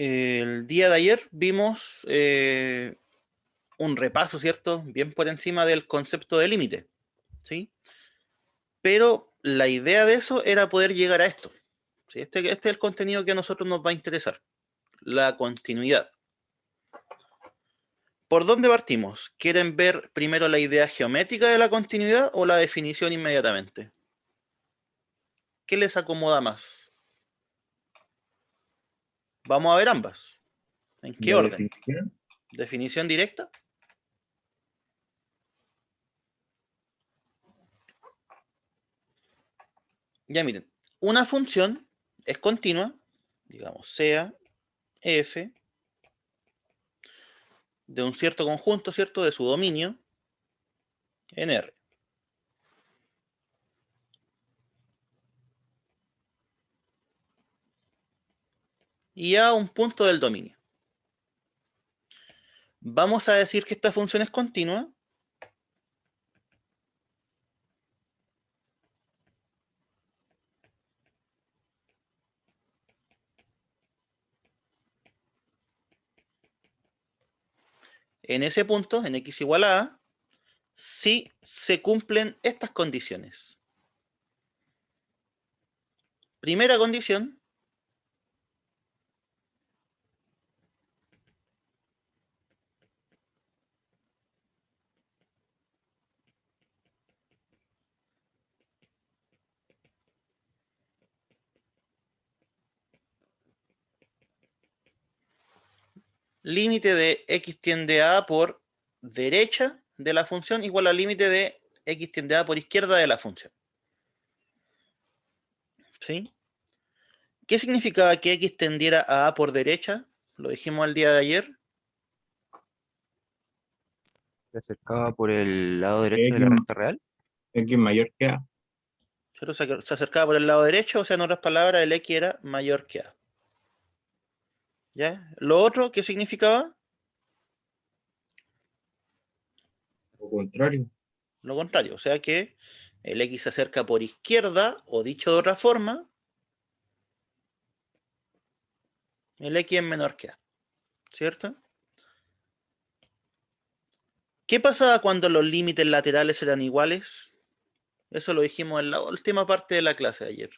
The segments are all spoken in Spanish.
El día de ayer vimos un repaso, ¿cierto? Bien por encima del concepto de límite, ¿sí? Pero la idea de eso era poder llegar a esto, ¿sí? Este es el contenido que a nosotros nos va a interesar, la continuidad. ¿Por dónde partimos? ¿Quieren ver primero la idea geométrica de la continuidad o la definición inmediatamente? ¿Qué les acomoda más? Vamos a ver ambas. ¿En qué La orden? definición. ¿Definición directa? Ya miren, una función es continua, digamos, sea f de un cierto conjunto, ¿cierto? De su dominio en R. Y a un punto del dominio. Vamos a decir que esta función es continua en ese punto, en x igual a, si se cumplen estas condiciones. Primera condición, límite de x tiende a por derecha de la función igual al límite de x tiende a por izquierda de la función. ¿Sí? ¿Qué significaba que x tendiera a por derecha? Lo dijimos el día de ayer. Se acercaba por el lado derecho de X, la recta real. X mayor que A. Pero se acercaba por el lado derecho, o sea, en otras palabras, el x era mayor que a. ¿Ya? Lo otro, ¿qué significaba? O contrario. Lo contrario, o sea que el x se acerca por izquierda, o dicho de otra forma, el x es menor que a. ¿Cierto? ¿Qué pasaba cuando los límites laterales eran iguales? Eso lo dijimos en la última parte de la clase de ayer.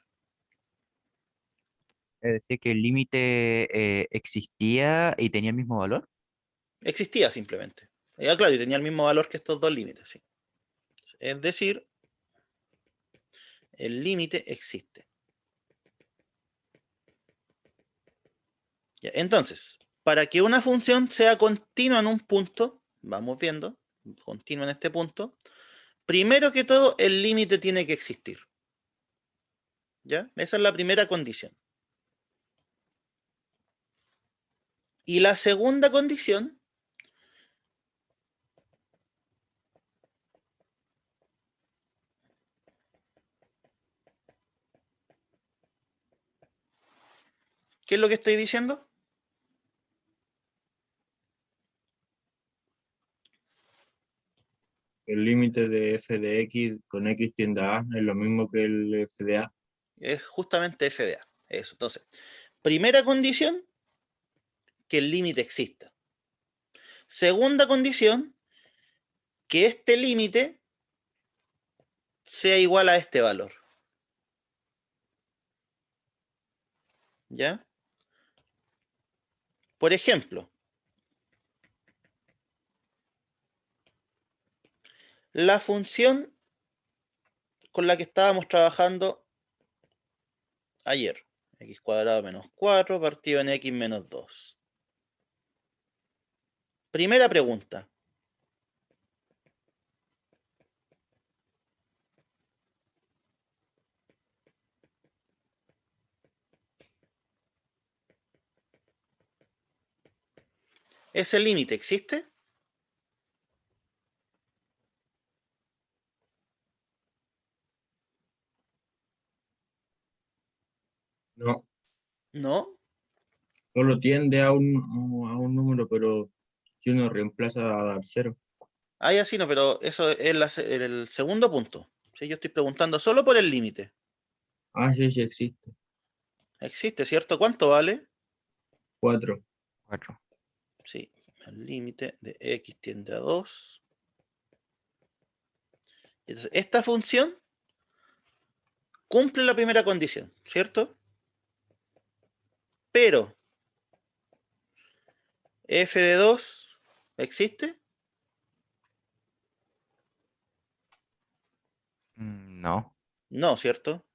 Es decir, que el límite existía y tenía el mismo valor. Existía simplemente. Claro, y tenía el mismo valor que estos dos límites, sí. Es decir, el límite existe. Ya, entonces, para que una función sea continua en un punto, vamos viendo, continua en este punto, primero que todo, el límite tiene que existir. ¿Ya? Esa es la primera condición. Y la segunda condición, ¿qué es lo que estoy diciendo? El límite de f de x con x tiende a A es lo mismo que el f de A. Es justamente f de a. Eso. Entonces, primera condición, que el límite exista. Segunda condición, que este límite sea igual a este valor. ¿Ya? Por ejemplo, la función con la que estábamos trabajando ayer, x cuadrado menos 4 partido en x menos 2. Primera pregunta. ¿Ese límite existe? No, No. solo tiende a un número, pero si uno reemplaza a dar cero. Ah, ya sí, no, pero eso es el segundo punto. ¿Sí? Yo estoy preguntando solo por el límite. Ah, sí, sí existe. Existe, ¿cierto? ¿Cuánto vale? 4. 4. Sí, el límite de x tiende a 2. Entonces, esta función cumple la primera condición, ¿cierto? Pero f de 2 existe. No. No, ¿cierto?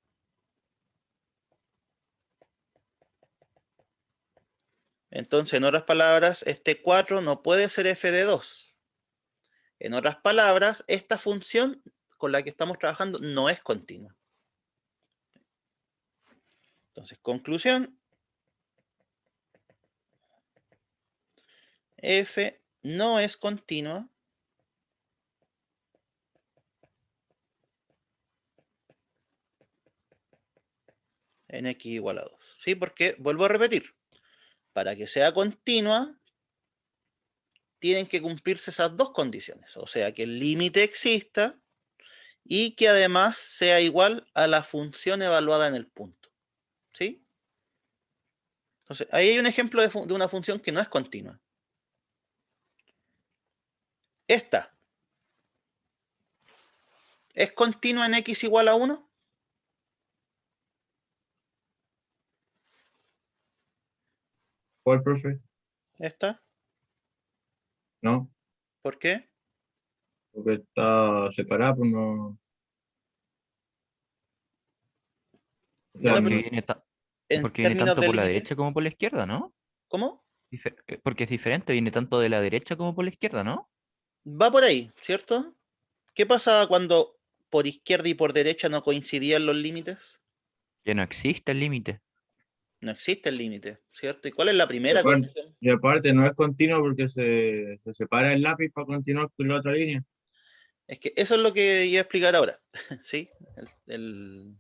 Entonces, en otras palabras, este 4 no puede ser f de 2. En otras palabras, esta función con la que estamos trabajando no es continua. Entonces, conclusión, f no es continua en x igual a 2. ¿Sí? Porque, vuelvo a repetir, para que sea continua, tienen que cumplirse esas dos condiciones. O sea, que el límite exista y que además sea igual a la función evaluada en el punto. ¿Sí? Entonces, ahí hay un ejemplo de una función que no es continua. Esta, ¿es continua en x igual a 1? ¿Cuál, profe? Esta, No, ¿por qué? porque está separada, pues no. O sea, Ya, Porque pero viene, en porque viene términos tanto de por la límite, derecha como por la izquierda, ¿no? ¿cómo? Porque es diferente, viene tanto de la derecha como por la izquierda, ¿no? Va por ahí, ¿cierto? ¿Qué pasa cuando por izquierda y por derecha no coincidían los límites? Que no existe el límite. No existe el límite, ¿cierto? ¿Y cuál es la y primera aparte, condición? y aparte no es continuo porque se separa el lápiz para continuar con la otra línea. Es que eso es lo que iba a explicar ahora, ¿sí? El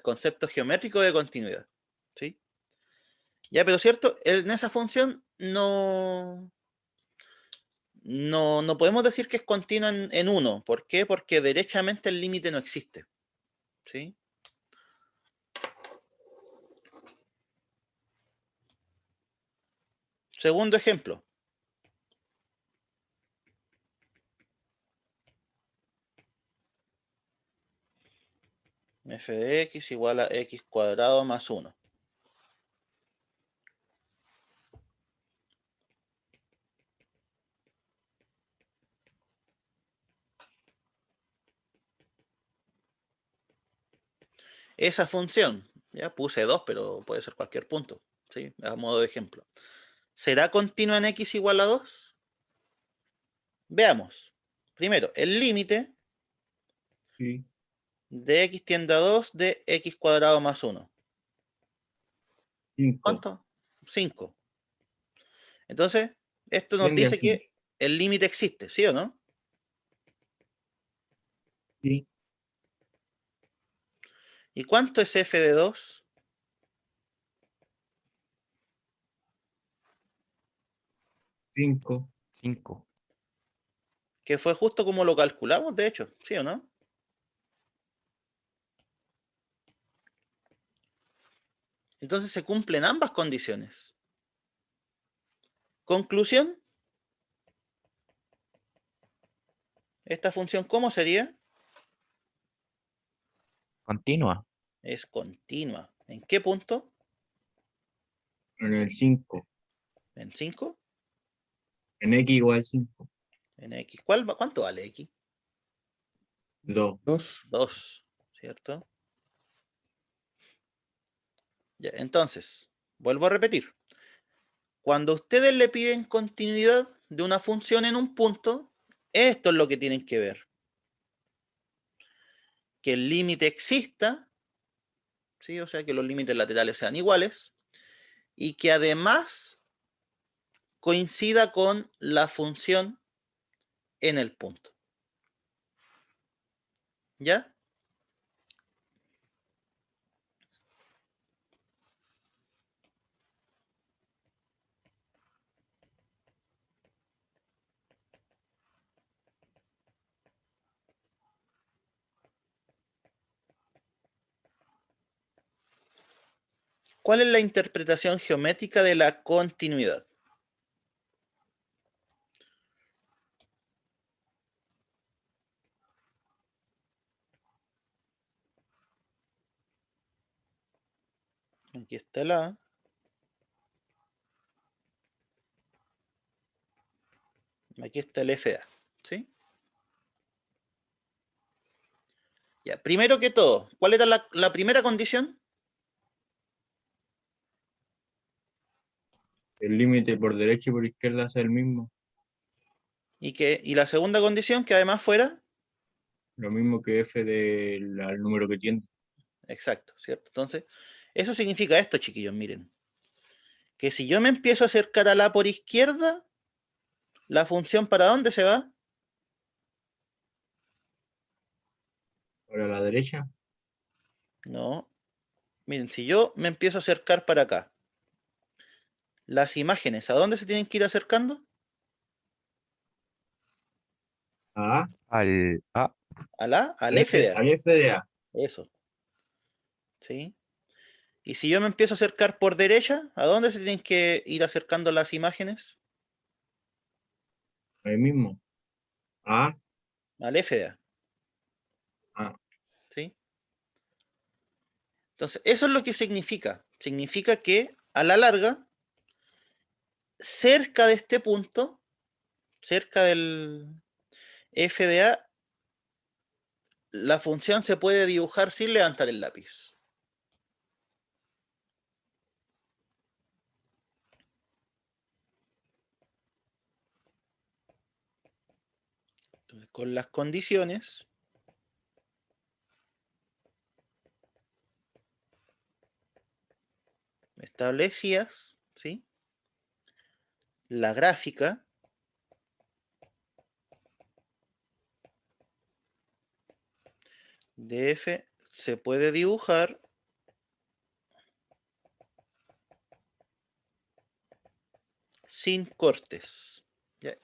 concepto geométrico de continuidad, ¿sí? Ya, pero cierto, en esa función no podemos decir que es continua en 1. ¿Por qué? Porque derechamente el límite no existe, ¿sí? Segundo ejemplo. F de x igual a x cuadrado más 1. Esa función, ya puse 2, pero puede ser cualquier punto, ¿sí? A modo de ejemplo. ¿Será continua en x igual a 2? Veamos. Primero, el límite Sí, de x tiende a 2 de x cuadrado más 1. 5. ¿Cuánto? 5. Entonces, esto nos Tiende a dice 5. que el límite existe, ¿sí o no? Sí, ¿Y cuánto es f de 2? 5. 5. Que fue justo como lo calculamos, de hecho, ¿sí o no? Entonces se cumplen ambas condiciones. Conclusión, esta función, ¿cómo sería? Continua. Es continua. ¿En qué punto? En el 5. ¿En 5? En x igual 5. ¿En x? ¿Cuánto vale x? 2. 2. 2, ¿cierto? Ya, entonces, vuelvo a repetir. Cuando ustedes le piden continuidad de una función en un punto, esto es lo que tienen que ver. Que el límite exista, ¿sí? O sea, que los límites laterales sean iguales, y que además coincida con la función en el punto. ¿Ya? ¿Cuál es la interpretación geométrica de la continuidad? Aquí está la A. Aquí está el FDA, ¿sí? Ya, primero que todo, ¿cuál era la primera condición? El límite por derecha y por izquierda es el mismo. Y la segunda condición, que además fuera, Lo mismo que f del al número que tiende. exacto, ¿cierto? Entonces, eso significa esto, chiquillos, miren. Que si yo me empiezo a acercar a la por izquierda, ¿la función para dónde se va? Ahora a la derecha, No. Miren, si yo me empiezo a acercar para acá, las imágenes, ¿a dónde se tienen que ir acercando? a Al FDA. al FDA. Eso, ¿sí? Y si yo me empiezo a acercar por derecha, ¿a dónde se tienen que ir acercando las imágenes? Ahí mismo. A, Al FDA, a, ¿sí? Entonces, eso es lo que significa. Significa que a la larga, cerca de este punto, cerca del FDA, la función se puede dibujar sin levantar el lápiz. Entonces, con las condiciones establecidas, ¿sí? La gráfica de F se puede dibujar sin cortes, ¿ya?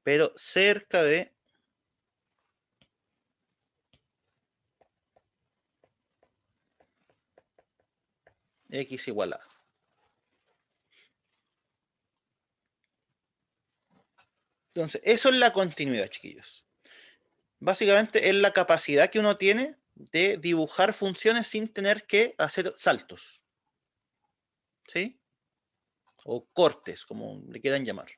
Pero cerca de x igual a. Entonces, eso es la continuidad, chiquillos. Básicamente es la capacidad que uno tiene de dibujar funciones sin tener que hacer saltos, ¿sí? O cortes, como le quieran llamar.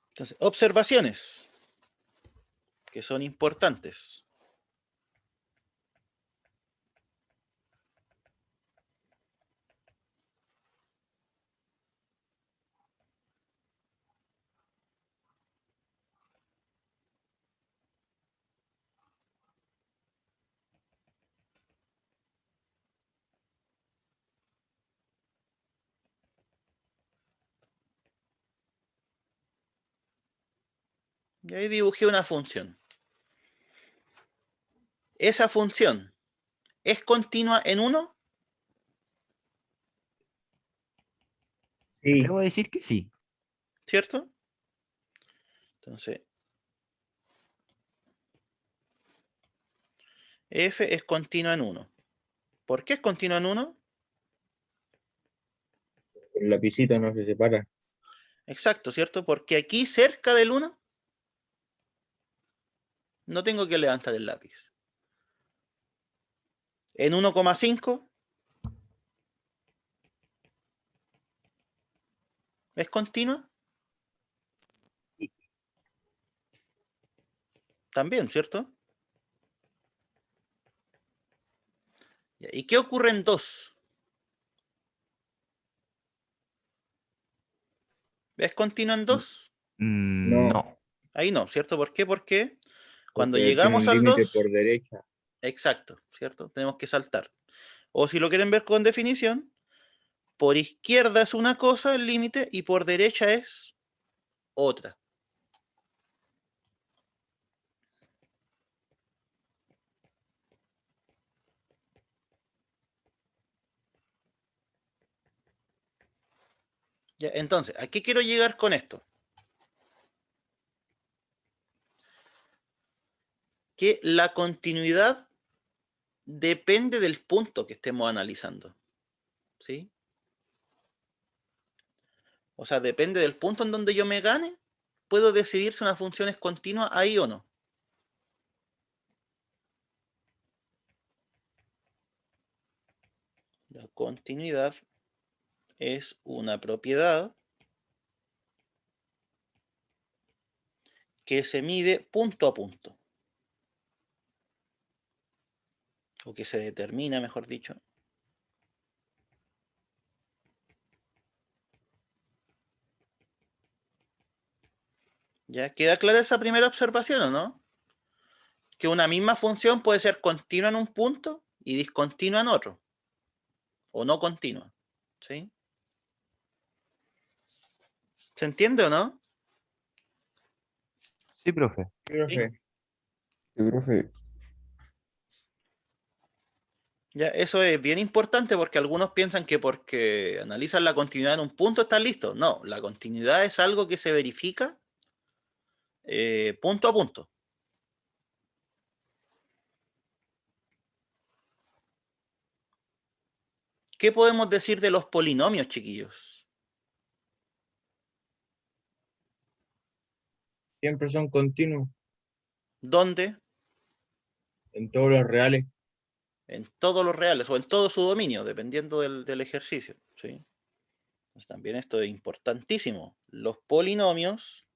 Entonces, observaciones que son importantes. Y ahí dibujé una función. Esa función es continua en 1, Me Sí, atrevo a decir que sí. ¿cierto? Entonces, f es continua en 1. ¿Por qué es continua en 1? el lapicito no se separa. Exacto, ¿cierto? Porque aquí cerca del 1 no tengo que levantar el lápiz. En 1,5 es continua también, ¿cierto? ¿Y qué ocurre en 2? ¿Es continua en 2? No, No. Ahí no, ¿cierto? ¿Por qué? Porque cuando porque tiene llegamos un al límite por 2, derecha. exacto, ¿cierto? Tenemos que saltar. O si lo quieren ver con definición, por izquierda es una cosa el límite y por derecha es otra. ¿Ya? Entonces, ¿a qué quiero llegar con esto? Que la continuidad depende del punto que estemos analizando. ¿Sí? O sea, depende del punto en donde yo me gane, puedo decidir si una función es continua ahí o no. La continuidad es una propiedad que se mide punto a punto. O que se determina, mejor dicho. ¿Ya queda clara esa primera observación o no? Que una misma función puede ser continua en un punto y discontinua en otro. O no continua. ¿Sí? ¿Se entiende o no? Sí, profe. Sí, ¿Sí? profe. Sí, profe. Ya, eso es bien importante porque algunos piensan que porque analizan la continuidad en un punto está listo. No, la continuidad es algo que se verifica punto a punto. ¿Qué podemos decir de los polinomios, chiquillos? Siempre son continuos ¿Dónde? en todos los reales. En todos los reales o en todo su dominio, dependiendo del ejercicio. ¿Sí? Pues también esto es importantísimo. Los polinomios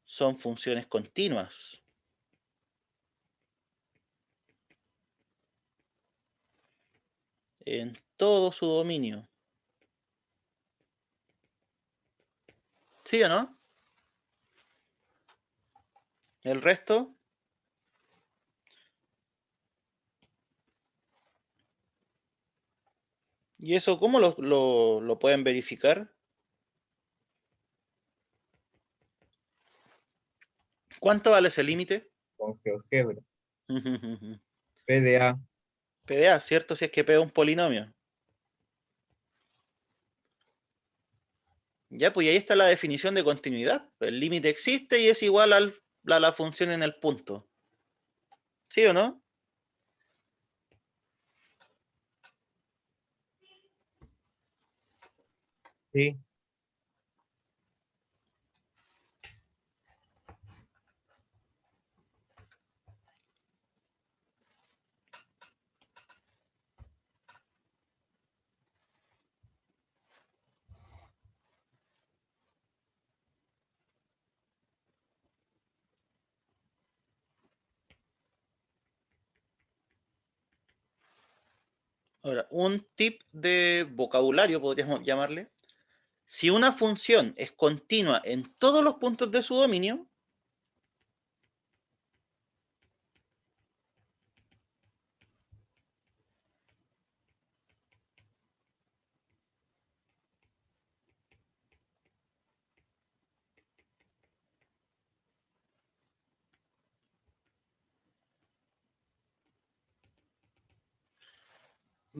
son funciones continuas. En todo su dominio. ¿Sí o no? El resto, ¿y eso cómo lo pueden verificar? ¿Cuánto vale ese límite? Con GeoGebra. PDA. PDA, ¿cierto? Si es que pega un polinomio. Ya, pues ahí está la definición de continuidad. El límite existe y es igual a la función en el punto. ¿Sí o no? Sí. Ahora, un tip de vocabulario, podríamos llamarle. Si una función es continua en todos los puntos de su dominio,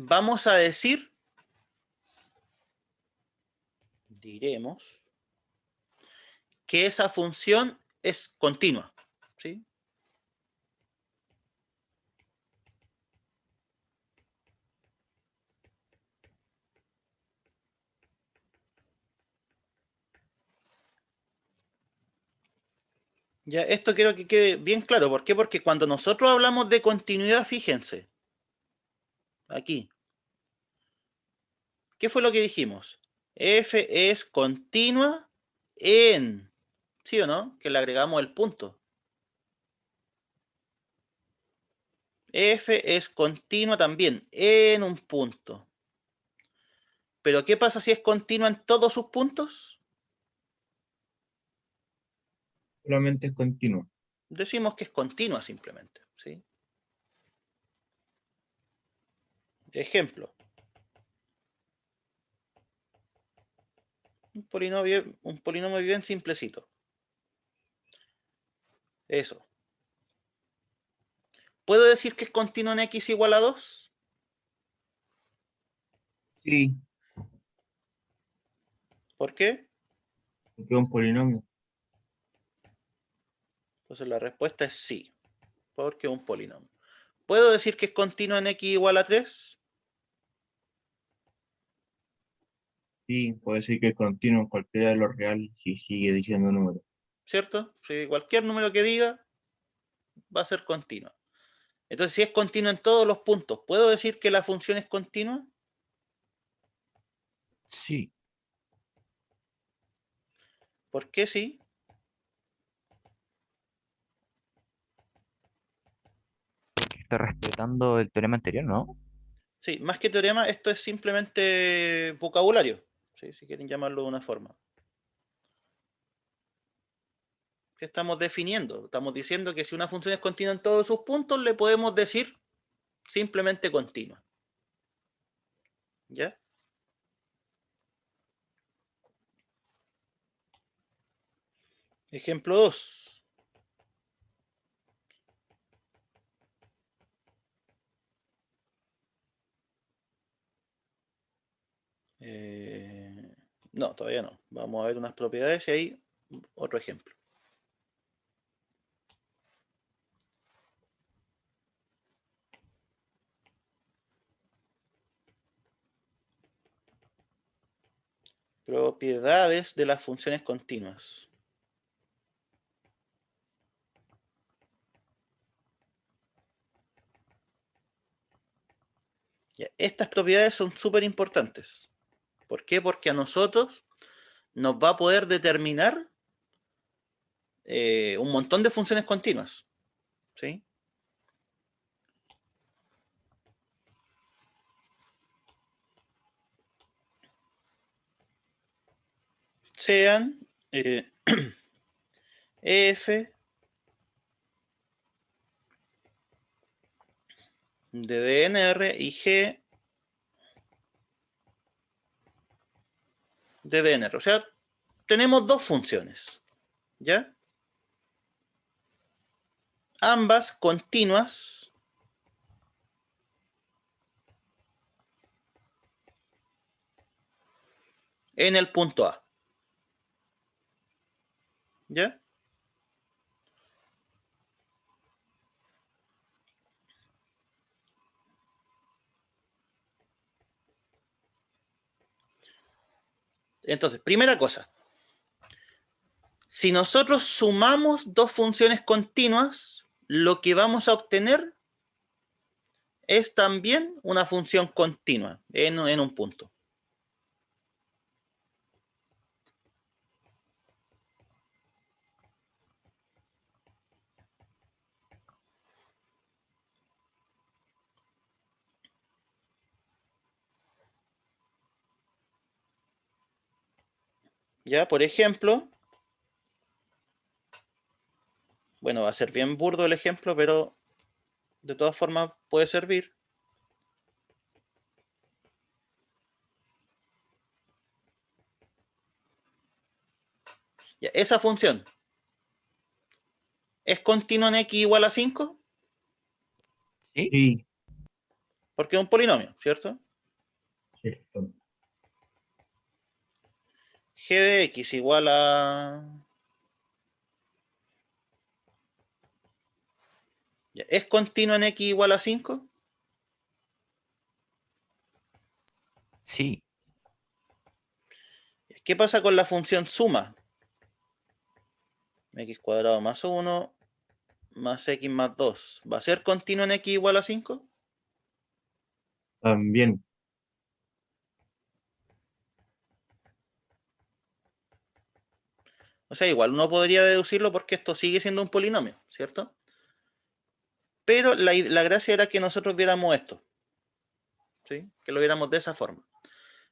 vamos a decir, diremos, que esa función es continua. ¿Sí? Ya, esto quiero que quede bien claro. ¿Por qué? Porque cuando nosotros hablamos de continuidad, fíjense, aquí, ¿qué fue lo que dijimos? F es continua en, ¿sí o no? Que le agregamos el punto. F es continua también en un punto. Pero ¿qué pasa si es continua en todos sus puntos? Solamente es continuo. Decimos que es continua simplemente. ¿Sí? Ejemplo. Un polinomio bien simplecito. Eso. ¿Puedo decir que es continuo en x igual a 2? Sí, ¿Por qué? porque es un polinomio. Entonces la respuesta es sí, porque es un polinomio. ¿Puedo decir que es continua en x igual a 3? Sí, puede decir que es continuo en cualquiera de los reales si sigue diciendo números. ¿Cierto? Si cualquier número que diga va a ser continua. Entonces, si es continua en todos los puntos, ¿puedo decir que la función es continua? Sí, ¿Por qué sí? porque está respetando el teorema anterior, ¿no? Sí, más que teorema, esto es simplemente vocabulario, ¿sí? Si quieren llamarlo de una forma. ¿Qué estamos definiendo? Estamos diciendo que si una función es continua en todos sus puntos, le podemos decir simplemente continua. ¿Ya? Ejemplo 2. No, todavía no. Vamos a ver unas propiedades y ahí otro ejemplo. Propiedades de las funciones continuas. Ya, estas propiedades son súper importantes. ¿Por qué? Porque a nosotros nos va a poder determinar un montón de funciones continuas. ¿Sí? Sean f de DNR y g de DNR. O sea, tenemos dos funciones. ¿Ya? Ambas continuas en el punto A. ¿Ya? Entonces, primera cosa. Si nosotros sumamos dos funciones continuas, lo que vamos a obtener es también una función continua en un punto. ¿Ya? Por ejemplo, bueno, va a ser bien burdo el ejemplo, pero de todas formas puede servir. Ya, esa función es continua en x igual a 5 Sí, Sí, porque es un polinomio, ¿cierto? cierto. G de x igual a... Ya, ¿es continua en x igual a 5? sí, ¿Qué pasa con la función suma? X cuadrado más 1 más x más 2. ¿Va a ser continua en x igual a 5? También. O sea, igual uno podría deducirlo porque esto sigue siendo un polinomio, ¿cierto? Pero la gracia era que nosotros viéramos esto, ¿sí? Que lo viéramos de esa forma.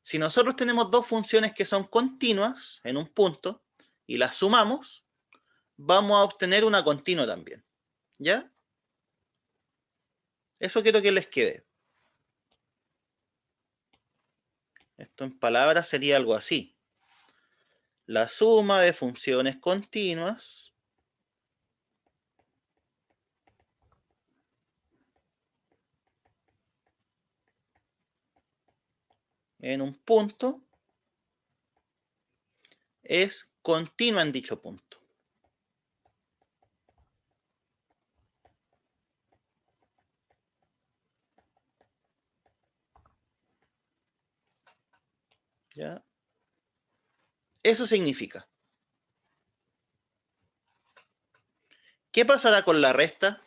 Si nosotros tenemos dos funciones que son continuas en un punto y las sumamos, vamos a obtener una continua también. ¿Ya? Eso quiero que les quede. Esto en palabras sería algo así. La suma de funciones continuas en un punto es continua en dicho punto. ¿Ya? Eso significa. ¿Qué pasará con la resta?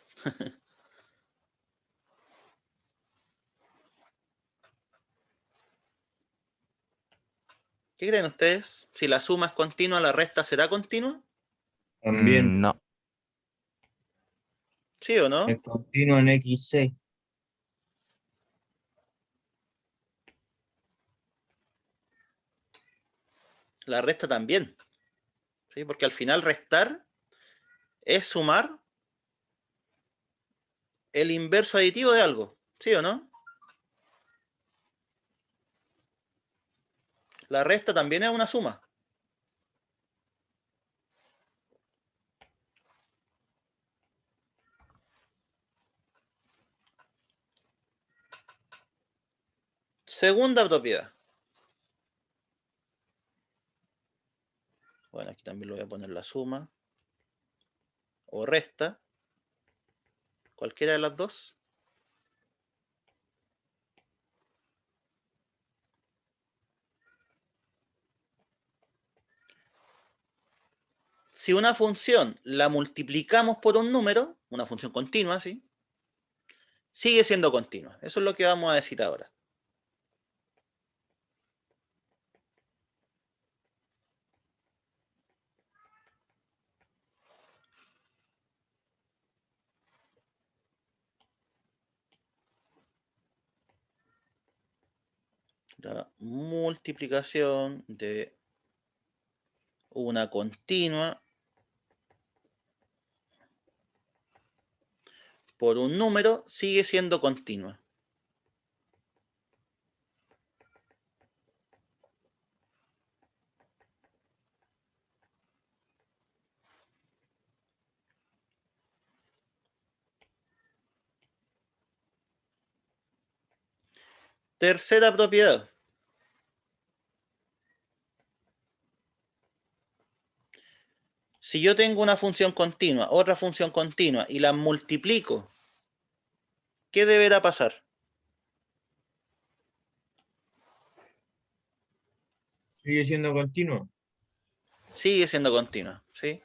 ¿Qué creen ustedes? Si la suma es continua, ¿la resta será continua? También No. ¿Sí o no? es continuo en XC. La resta también. ¿Sí? Porque al final restar es sumar el inverso aditivo de algo. ¿Sí o no? La resta también es una suma. Segunda propiedad. Bueno, aquí también le voy a poner la suma. O resta. Cualquiera de las dos. Si una función la multiplicamos por un número, una función continua, ¿sí? Sigue siendo continua. Eso es lo que vamos a decir ahora. La multiplicación de una continua por un número sigue siendo continua. Tercera propiedad. Si yo tengo una función continua, otra función continua, y las multiplico, ¿qué deberá pasar? Sigue siendo continuo. Sigue siendo continua, ¿sí?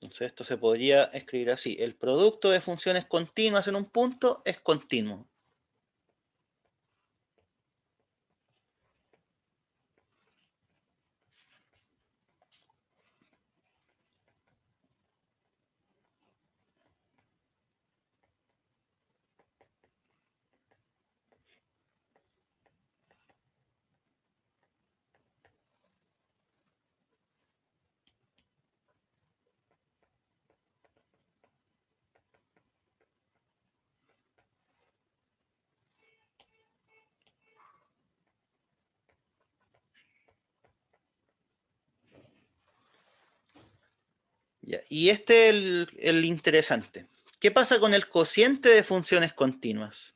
Entonces esto se podría escribir así. El producto de funciones continuas en un punto es continuo. Ya, y este es el interesante. ¿Qué pasa con el cociente de funciones continuas?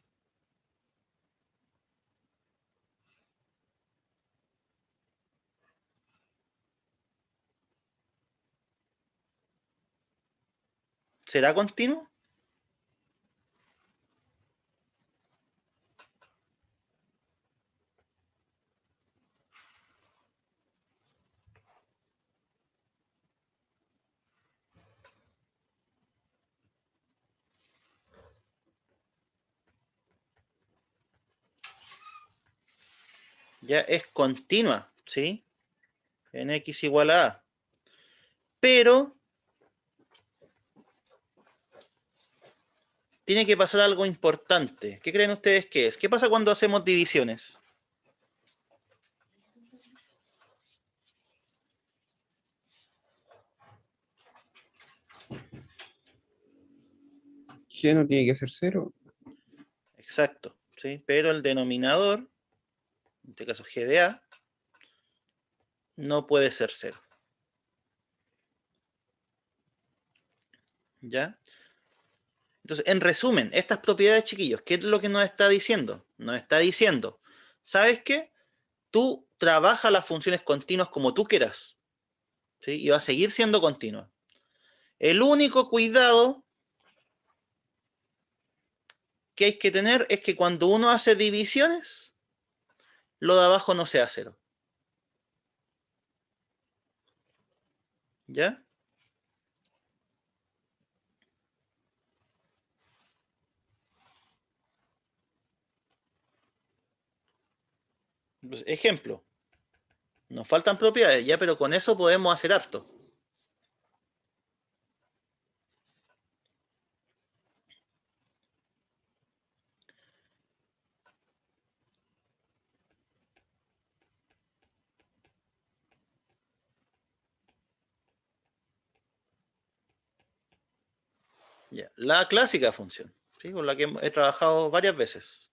¿Será continuo? Ya es continua, ¿sí? En x igual a a. Pero tiene que pasar algo importante. ¿Qué creen ustedes que es? ¿Qué pasa cuando hacemos divisiones? G no tiene que ser 0. Exacto, ¿sí? Pero el denominador, en este caso g de a, no puede ser 0. ¿Ya? Entonces, en resumen, estas propiedades, chiquillos, ¿qué es lo que nos está diciendo? Nos está diciendo, ¿sabes qué? Tú trabaja las funciones continuas como tú quieras, ¿sí? Y va a seguir siendo continua. El único cuidado que hay que tener es que cuando uno hace divisiones, lo de abajo no sea cero. ¿Ya? Pues, ejemplo, nos faltan propiedades, ya, pero con eso podemos hacer harto. Ya. La clásica función, ¿sí? Con la que he trabajado varias veces.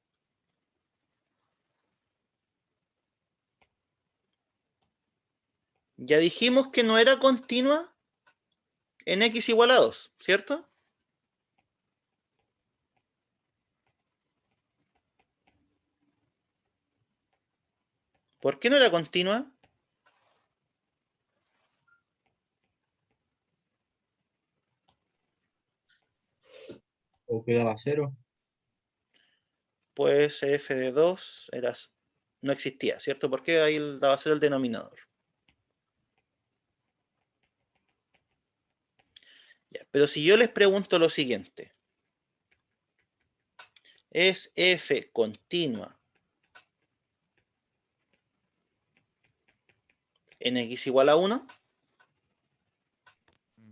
Ya dijimos que no era continua en x igual a 2, ¿cierto? ¿Por qué no era continua? O quedaba cero. Pues f de 2 no existía, ¿cierto? Porque ahí daba a ser el denominador. Ya, pero si yo les pregunto lo siguiente, ¿es f continua en x igual a 1?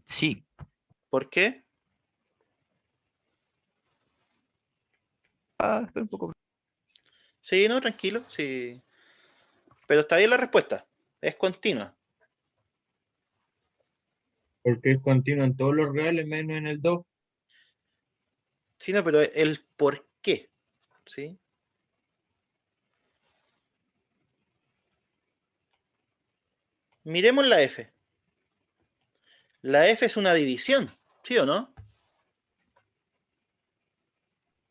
Sí, ¿Por qué? espera un poco. Sí, no, tranquilo, sí. Pero está bien la respuesta, es continua. Porque es continuo en todos los reales menos en el 2. Sí, no, pero el por qué, ¿sí? Miremos la f. La f es una división, ¿sí o no?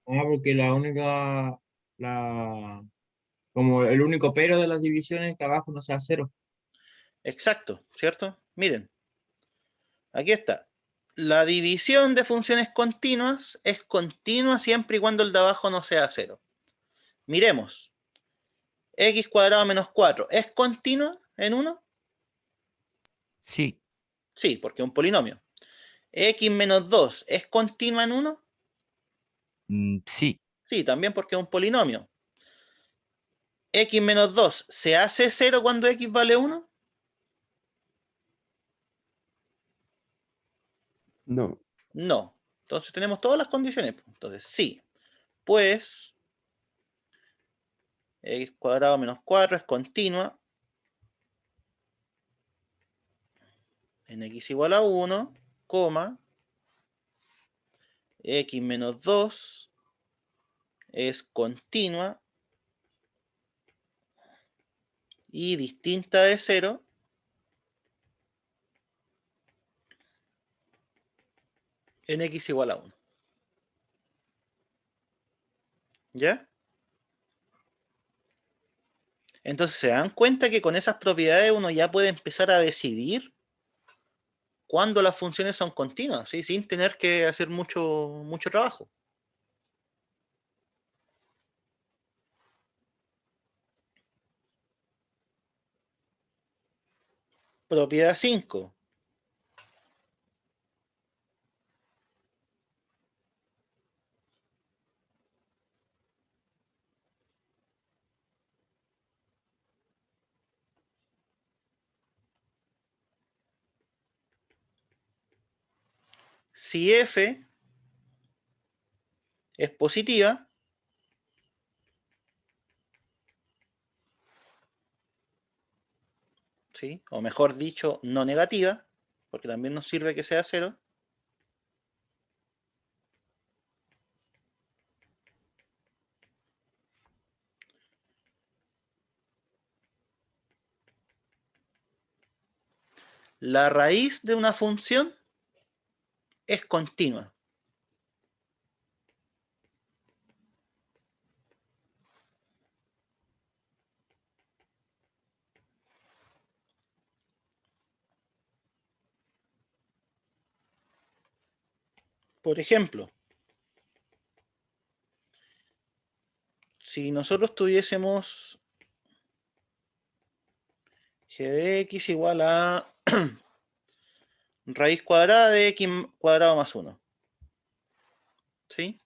Porque la única, la, como el único pero de las divisiones es que abajo no sea cero. Exacto, ¿cierto? Miren, aquí está. La división de funciones continuas es continua siempre y cuando el de abajo no sea cero. Miremos. X cuadrado menos 4, ¿es continua en 1? Sí, Sí, porque es un polinomio. X menos 2, ¿es continua en 1? sí, Sí, también porque es un polinomio. X menos 2, ¿se hace 0 cuando X vale 1? No. No. Entonces tenemos todas las condiciones. Entonces, sí. Pues X cuadrado menos 4 es continua en X igual a 1, coma, X menos 2 es continua y distinta de 0 en X igual a 1. ¿Ya? Entonces se dan cuenta que con esas propiedades uno ya puede empezar a decidir cuándo las funciones son continuas, ¿sí? Sin tener que hacer mucho trabajo. Propiedad 5. Si f es positiva, ¿sí? O mejor dicho, no negativa, porque también nos sirve que sea 0, la raíz de una función es continua. Por ejemplo, si nosotros tuviésemos g de x igual a raíz cuadrada de x cuadrado más 1. ¿Sí?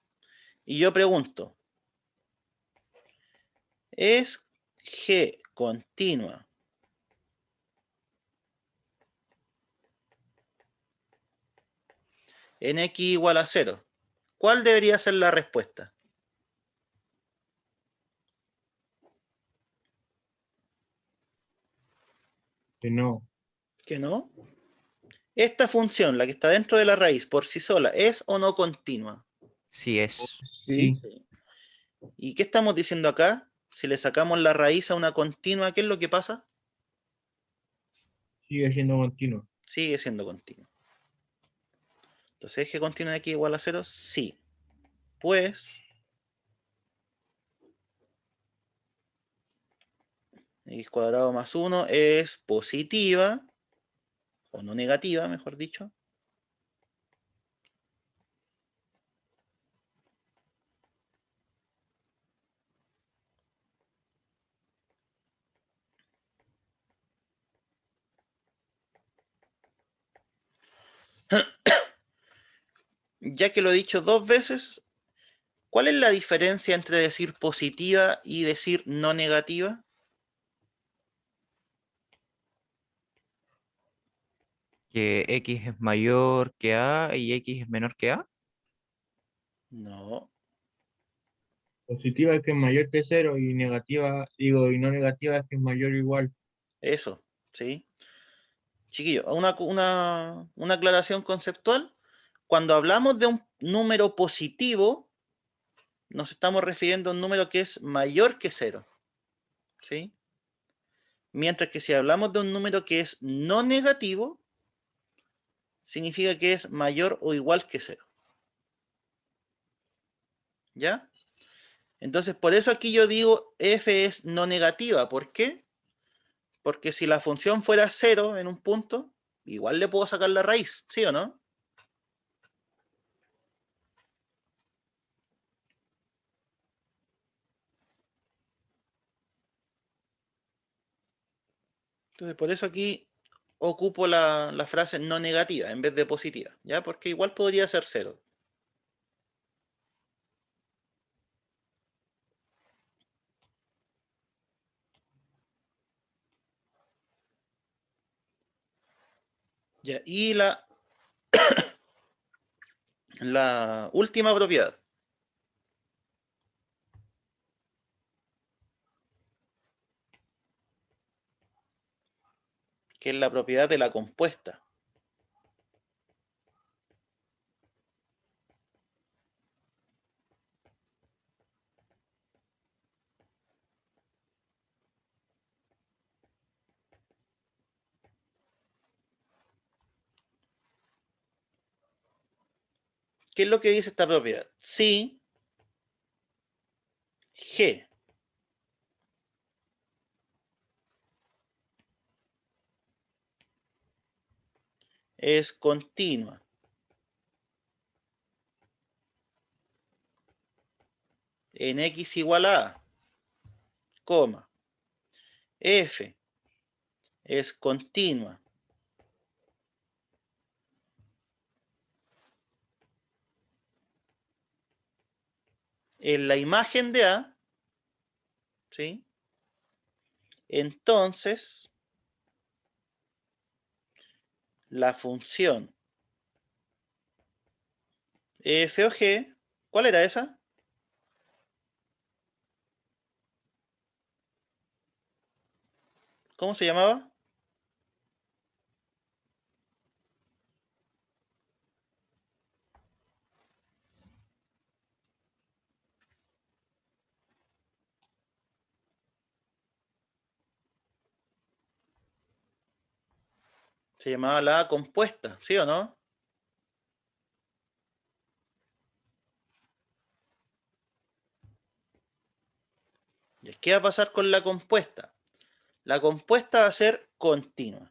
Y yo pregunto, ¿es g continua en x igual a 0? ¿Cuál debería ser la respuesta? Que no. ¿Que no? Esta función, la que está dentro de la raíz, por sí sola, ¿es o no continua? Sí es. Sí, Sí. ¿Y qué estamos diciendo acá? Si le sacamos la raíz a una continua, ¿qué es lo que pasa? sigue siendo continuo. Sigue siendo continua. Entonces, ¿es que continua de x igual a 0? Sí. Pues, x cuadrado más 1 es positiva, o no negativa, mejor dicho. Ya que lo he dicho dos veces, ¿cuál es la diferencia entre decir positiva y decir no negativa? Que X es mayor que A y X es menor que A. No, Positiva es que es mayor que cero y negativa, digo, y no negativa es que es mayor o igual. eso, ¿sí? Chiquillo, una aclaración conceptual. Cuando hablamos de un número positivo, nos estamos refiriendo a un número que es mayor que 0, ¿sí? Mientras que si hablamos de un número que es no negativo, significa que es mayor o igual que 0, ¿ya? Entonces, por eso aquí yo digo f es no negativa. ¿Por qué? Porque si la función fuera 0 en un punto, igual le puedo sacar la raíz, ¿sí o no? Entonces, por eso aquí ocupo la frase no negativa en vez de positiva, ¿ya? Porque igual podría ser 0. Ya, y la última propiedad, que es la propiedad de la compuesta. ¿Qué es lo que dice esta propiedad? Si G es continua en x igual a, coma, f es continua en la imagen de A, ¿sí? Entonces, la función f o g, ¿cuál era esa? ¿Cómo se llamaba? Se llamaba la compuesta, ¿sí o no? ¿Y qué va a pasar con la compuesta? La compuesta va a ser continua.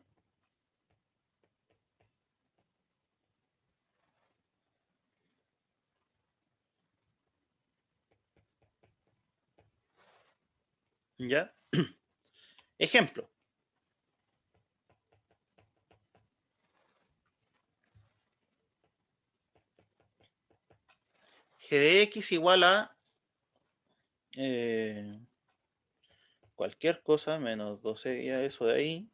¿Ya? Ejemplo. G de X igual a cualquier cosa menos 12 ya eso de ahí.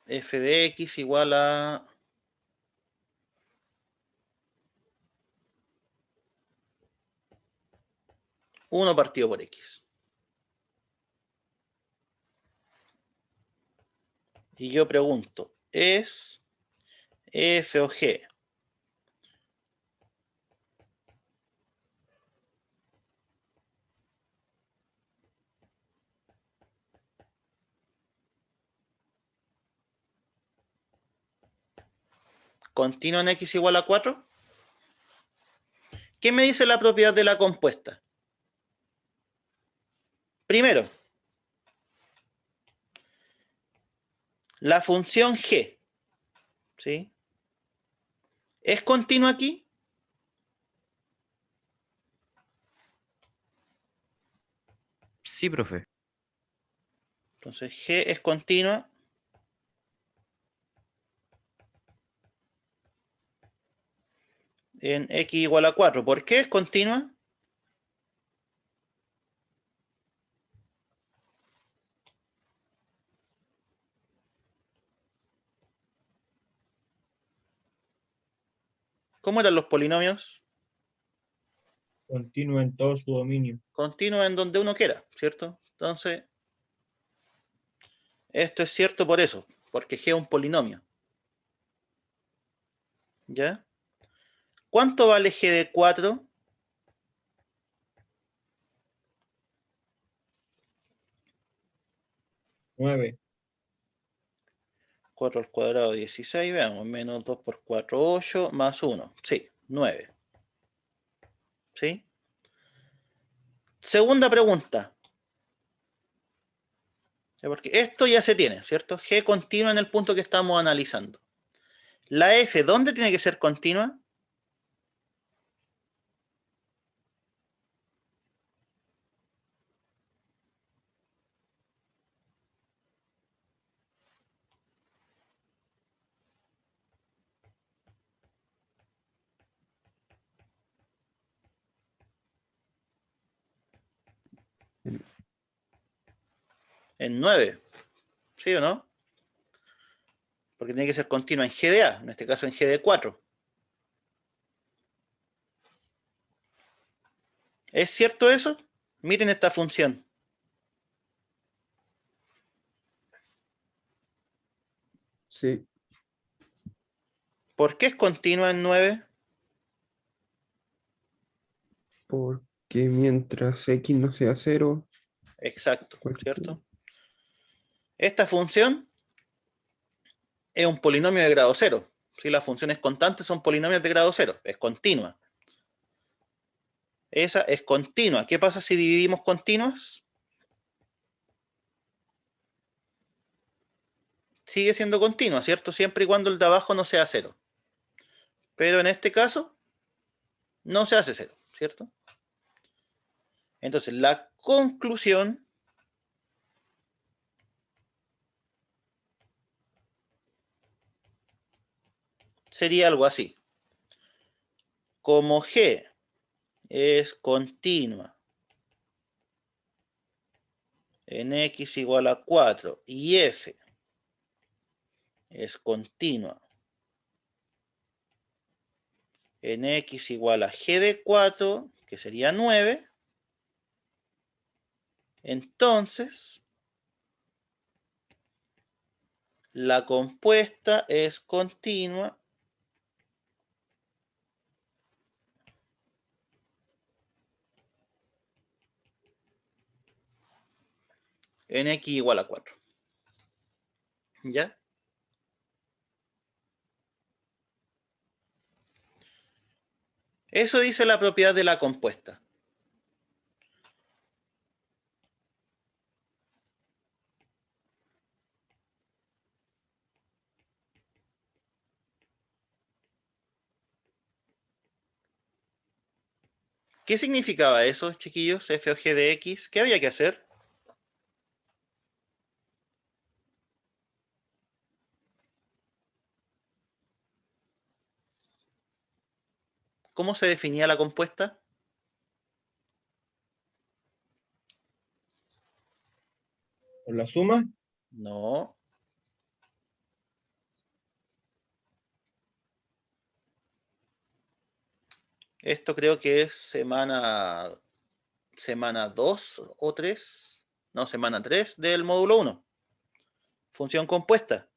F de X igual a 1 partido por X. Y yo pregunto, ¿es F o G? ¿Continuo en X igual a 4? ¿Qué me dice la propiedad de la compuesta? Primero, la función G, ¿sí? ¿Es continua aquí? Sí, profe. Entonces G es continua en X igual a 4. ¿Por qué es continua? ¿Cómo eran los polinomios? Continuo en todo su dominio. Continua en donde uno quiera, ¿cierto? Entonces, esto es cierto por eso, porque G es un polinomio. ¿Ya? ¿Cuánto vale G de 4? 9. 4 al cuadrado, 16, veamos, menos 2 por 4, 8, más 1. Sí, 9. ¿Sí? Segunda pregunta. Porque esto ya se tiene, ¿cierto? G continua en el punto que estamos analizando. La F, ¿dónde tiene que ser continua? En- En 9. ¿Sí o no? Porque tiene que ser continua en G de A, en este caso en G de 4. ¿Es cierto eso? Miren esta función. Sí, ¿Por qué es continua en 9? porque mientras X no sea cero, Exacto, cualquier... ¿cierto? Esta función es un polinomio de grado 0. Si las funciones constantes son polinomios de grado 0, es continua. Esa es continua. ¿Qué pasa si dividimos continuas? Sigue siendo continua, ¿cierto? Siempre y cuando el de abajo no sea 0. Pero en este caso, no se hace 0, ¿cierto? Entonces, la conclusión sería algo así. Como G es continua en X igual a 4 y F es continua en X igual a G de 4, que sería 9, entonces la compuesta es continua en X igual a 4. ¿Ya? Eso dice la propiedad de la compuesta. ¿Qué significaba eso, chiquillos? F o G de X. ¿Qué había que hacer? ¿Cómo se definía la compuesta? ¿Por la suma? No. Esto creo que es semana 2 o 3. No, semana 3 del módulo 1. Función compuesta.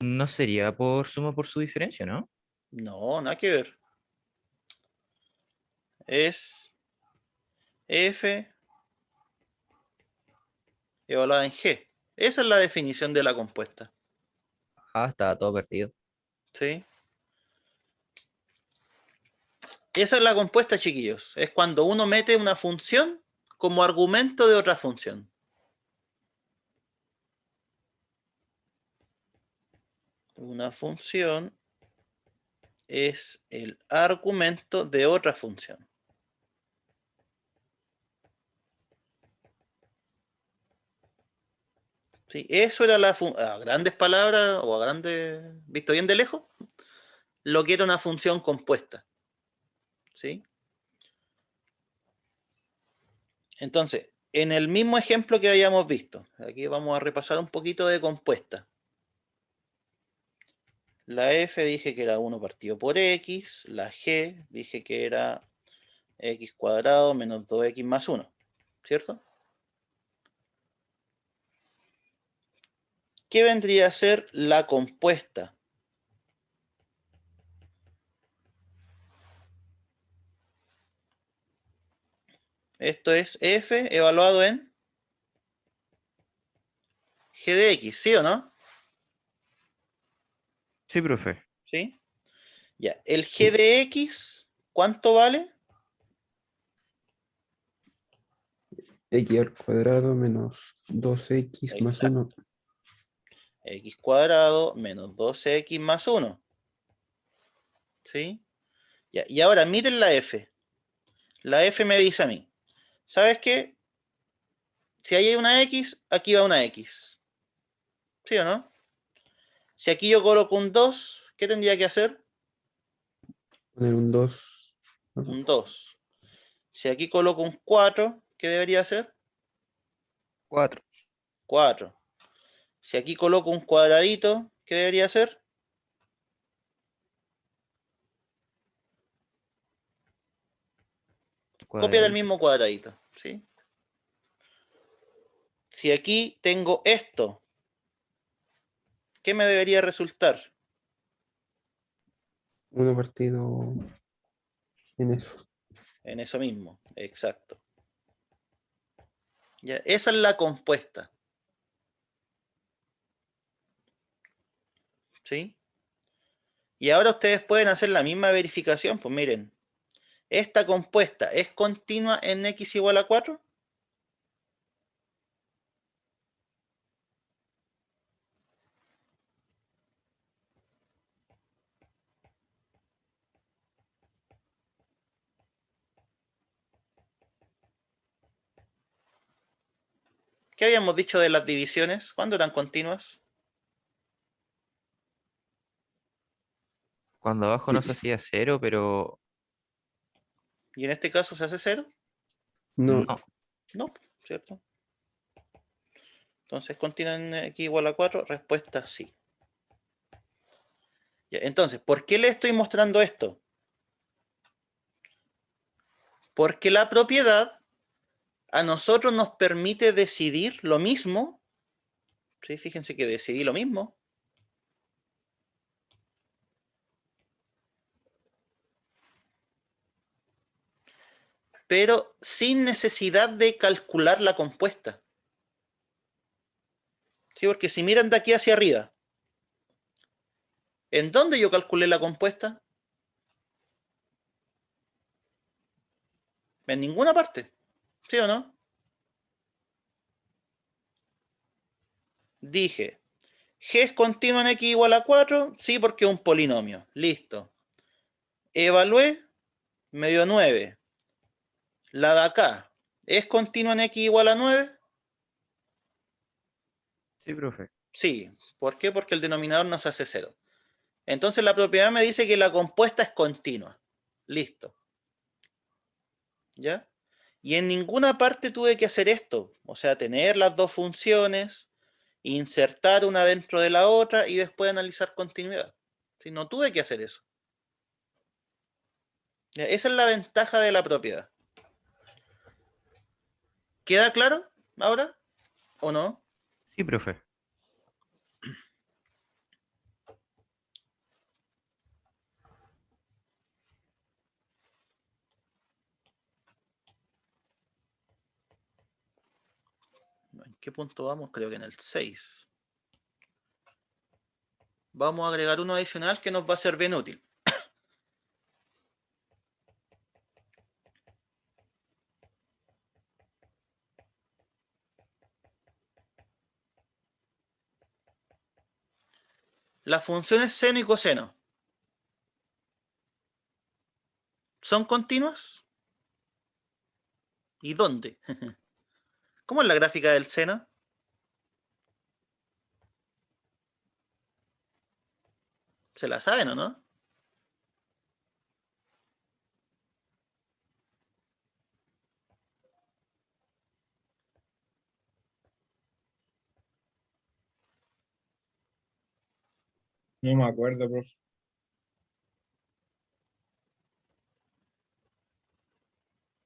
No sería por suma por su diferencia, ¿no? No, nada que ver. Es F evaluada en G. Esa es la definición de la compuesta. Ah, estaba todo perdido. ¿Sí? Esa es la compuesta, chiquillos. Es cuando uno mete una función como argumento de otra función. Una función es el argumento de otra función. ¿Sí? Eso era a grandes palabras o a grandes, visto bien de lejos, lo que era una función compuesta. ¿Sí? Entonces, en el mismo ejemplo que habíamos visto, aquí vamos a repasar un poquito de compuesta. La f dije que era 1 partido por x, la g dije que era x cuadrado menos 2x más 1, ¿cierto? ¿Qué vendría a ser la compuesta? Esto es f evaluado en g de x, ¿sí o no? Sí, profe. ¿Sí? Ya, el g Sí. de x, ¿cuánto vale? X al cuadrado menos 2x más Exacto. 1. X cuadrado menos 12x más 1. ¿Sí? Ya, y ahora miren la f. La f me dice a mí, ¿sabes qué? Si ahí hay una x, aquí va una x. ¿Sí o no? Si aquí yo coloco un 2, ¿qué tendría que hacer? Poner un 2. Un 2. Si aquí coloco un 4, ¿qué debería hacer? 4. 4. Si aquí coloco un cuadradito, ¿qué debería hacer? Copia del Cuadradito. mismo cuadradito. ¿Sí? Si aquí tengo esto, ¿qué me debería resultar? 1 partido en eso. En eso mismo, exacto. ¿Ya? Esa es la compuesta. ¿Sí? Y ahora ustedes pueden hacer la misma verificación. Pues miren, ¿esta compuesta es continua en x igual a 4? ¿Qué habíamos dicho de las divisiones? ¿Cuándo eran continuas? Cuando abajo no se hacía 0, pero ¿Y en este caso se hace 0? No, no. No, ¿cierto? Entonces, ¿continua en x igual a 4? Respuesta sí. Ya, entonces, ¿por qué le estoy mostrando esto? Porque la propiedad a nosotros nos permite decidir lo mismo. ¿Sí? Fíjense que decidí lo mismo. Pero sin necesidad de calcular la compuesta. ¿Sí? Porque si miran de aquí hacia arriba, ¿en dónde yo calculé la compuesta? En ninguna parte. ¿Sí o no? Dije, G es continua en x igual a 4, sí, porque es un polinomio. Listo. Evalué, me dio 9. La de acá, ¿es continua en x igual a 9? Sí, profe. Sí. ¿Por qué? Porque el denominador no se hace 0. Entonces la propiedad me dice que la compuesta es continua. Listo. ¿Ya? Y en ninguna parte tuve que hacer esto. O sea, tener las dos funciones, insertar una dentro de la otra y después analizar continuidad. ¿Sí? No tuve que hacer eso. ¿Ya? Esa es la ventaja de la propiedad. ¿Queda claro ahora? ¿O no? Sí, profe. ¿En qué punto vamos? Creo que en el 6. Vamos a agregar uno adicional que nos va a ser bien útil. Las funciones seno y coseno, ¿son continuas? ¿Y dónde? ¿Cómo es la gráfica del seno? ¿Se la saben o no? No me acuerdo, profe.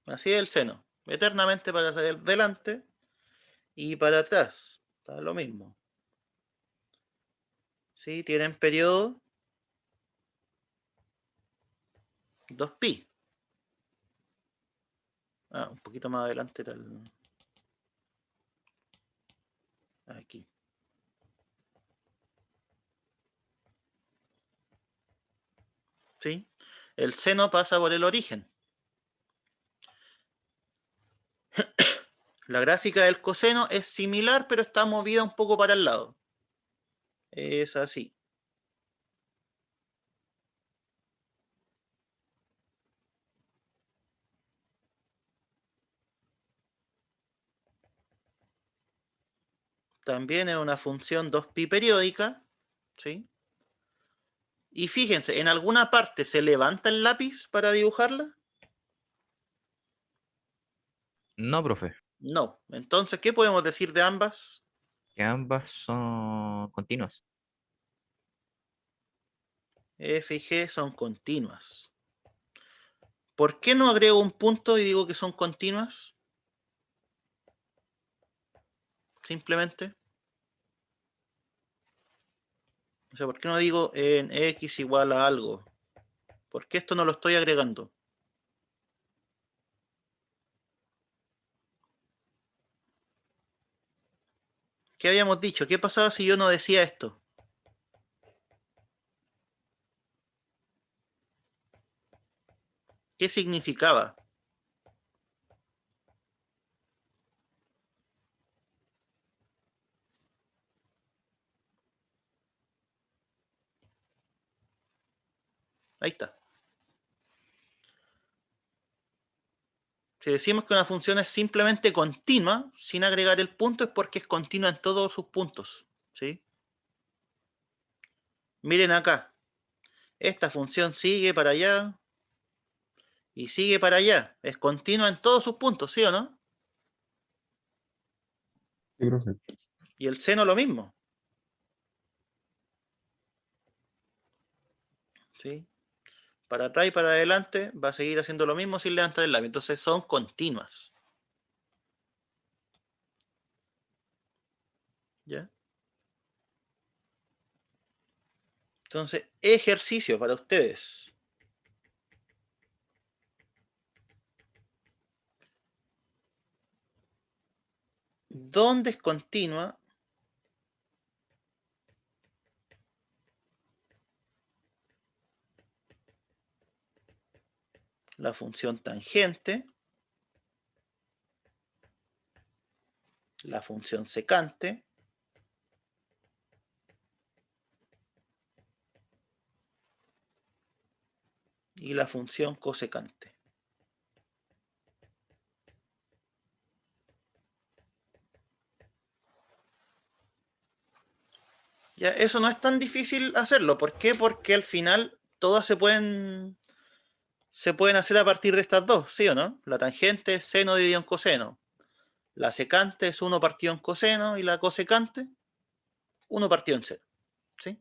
Así es el seno. Eternamente para hacia adelante y para atrás. Está lo mismo. ¿Sí? Tienen periodo 2pi. Ah, un poquito más adelante era aquí. ¿Sí? El seno pasa por el origen. La gráfica del coseno es similar, pero está movida un poco para el lado. Es así. También es una función 2pi periódica. ¿Sí? Y fíjense, en alguna parte se levanta el lápiz para dibujarla. No, profe. No. Entonces, ¿qué podemos decir de ambas? Que ambas son continuas. F y G son continuas. ¿Por qué no agrego un punto y digo que son continuas? Simplemente. O sea, ¿por qué no digo en x igual a algo? ¿Por qué esto no lo estoy agregando? ¿Qué habíamos dicho? ¿Qué pasaba si yo no decía esto? ¿Qué significaba? Ahí está. Si decimos que una función es simplemente continua, sin agregar el punto, es porque es continua en todos sus puntos. ¿Sí? Miren acá. Esta función sigue para allá y sigue para allá. Es continua en todos sus puntos, ¿sí o no? Sí, profe. Y el seno lo mismo. ¿Sí? Para atrás y para adelante va a seguir haciendo lo mismo sin levantar el labio. Entonces son continuas. ¿Ya? Entonces, ejercicio para ustedes. ¿Dónde es continua la función tangente, la función secante y la función cosecante. Ya, eso no es tan difícil hacerlo. ¿Por qué? Porque al final todas se pueden hacer a partir de estas dos, ¿sí o no? La tangente es seno dividido en coseno. La secante es 1 partido en coseno y la cosecante 1 partido en seno. ¿Sí?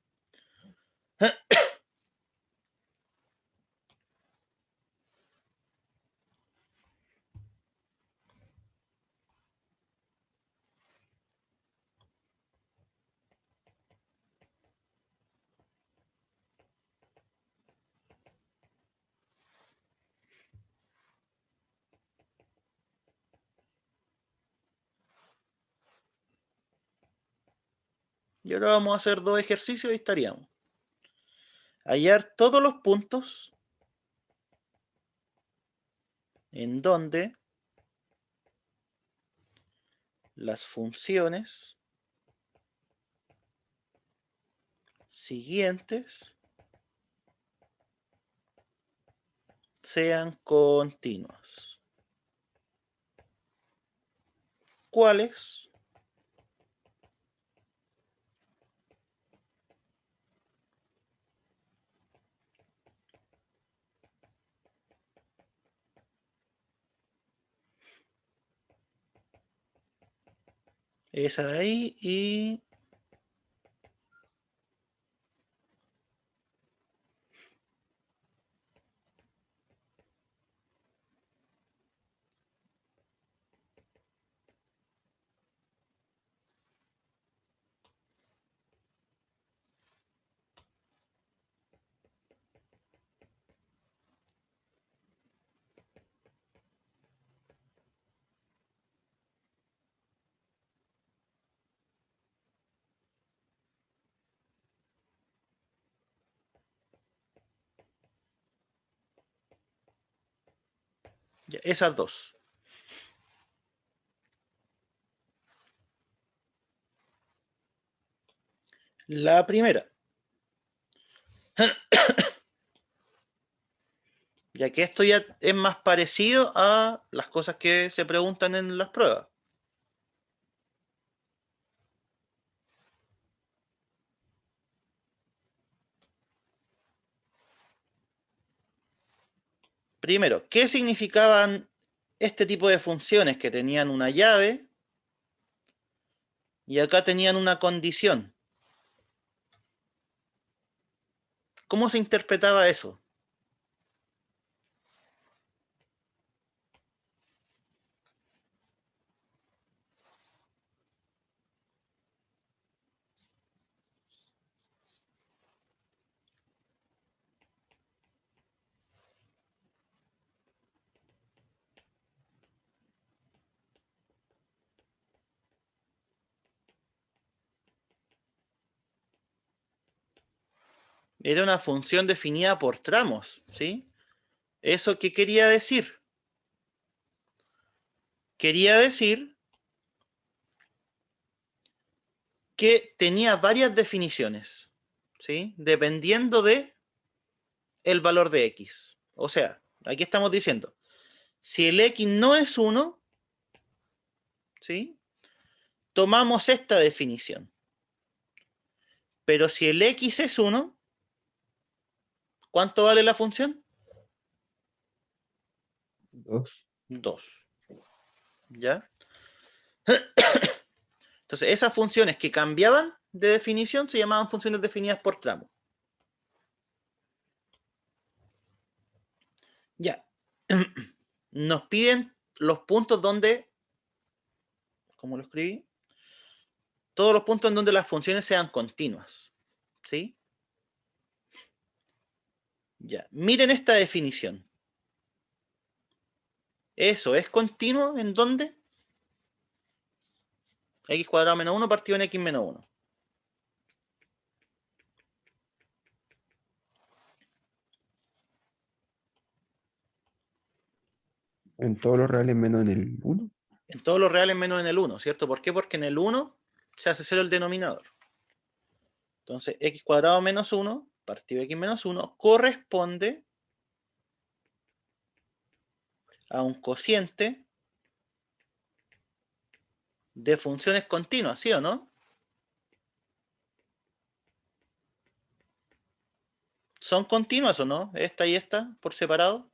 Y ahora vamos a hacer 2 ejercicios y estaríamos. Hallar todos los puntos en donde las funciones siguientes sean continuas. ¿Cuáles? Esa de ahí y ya, esas dos. La primera, ya que esto ya es más parecido a las cosas que se preguntan en las pruebas. Primero, ¿qué significaban este tipo de funciones que tenían una llave y acá tenían una condición? ¿Cómo se interpretaba eso? Era una función definida por tramos, ¿sí? ¿Eso qué quería decir? Quería decir que tenía varias definiciones, ¿sí? Dependiendo de el valor de x. O sea, aquí estamos diciendo, si el x no es 1, ¿sí? Tomamos esta definición. Pero si el x es 1, ¿cuánto vale la función? 2. 2. ¿Ya? Entonces, esas funciones que cambiaban de definición se llamaban funciones definidas por tramo. Ya. Nos piden los puntos donde, ¿cómo lo escribí? Todos los puntos en donde las funciones sean continuas. ¿Sí? Ya. Miren esta definición. ¿Eso es continuo en dónde? X cuadrado menos 1 partido en X menos 1. En todos los reales menos en el 1. En todos los reales menos en el 1, ¿cierto? ¿Por qué? Porque en el 1 se hace 0 el denominador. Entonces, x cuadrado menos 1 partido de x menos 1 corresponde a un cociente de funciones continuas, ¿sí o no? ¿Son continuas o no? Esta y esta por separado.